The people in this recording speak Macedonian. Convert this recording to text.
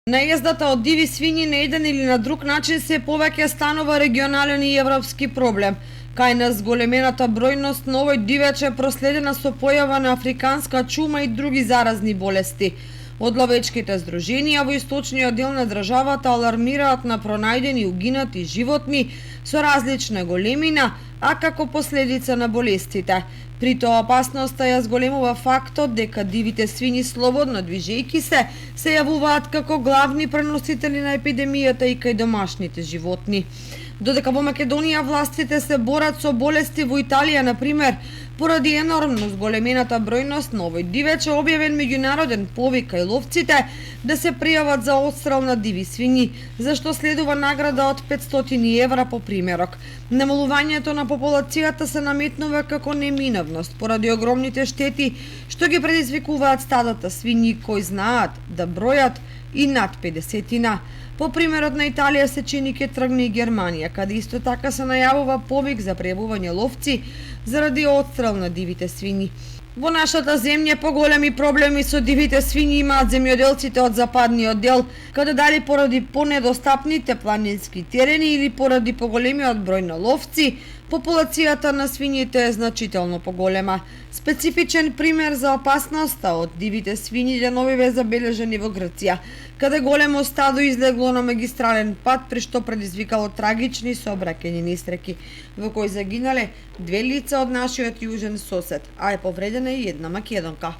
Наездата од диви свињи на еден или на друг начин се повеќе станува регионален и европски проблем. Кај нас големената бројност на овој дивеч е проследена со појава на африканска чума и други заразни болести. Од ловечките здруженија во источниот дел на државата алармираат на пронајдени угинати животни со различна големина, а како последица на болестите. При тоа опасноста ја зголемува фактот дека дивите свињи слободно движејќи се јавуваат како главни преносители на епидемијата и кај домашните животни. Додека во Македонија властите се борат со болести, во Италија, например, поради енормно зголемената бројност на овој дивеч е објавен меѓународен повик кај ловците да се пријават за отстрел на диви свињи, за што следува награда од 500 евра по примерок. Намалувањето на популацијата се наметнува како неминовност поради огромните штети што ги предизвикуваат стадата свињи кои знаат да бројат и над 50-тина. По примерот на Италија се чини ке тргне и Германија, каде исто така се најавува повик за пријавување ловци заради отстрел на дивите свињи. Во нашата земја поголеми проблеми со дивите свињи имаат земјоделците од западниот дел, каде дали поради понедостапните планински терени или поради поголемиот број на ловци, популацијата на свињите е значително поголема. Специфичен пример за опасноста од дивите свињи деновиве забележани во Грција, каде големо стадо излегло на магистрален пат, при што предизвикало трагични сообраќајни несреќи, во кои загинале 2 лица од нашиот јужен сосед, а е повредена и една македонка.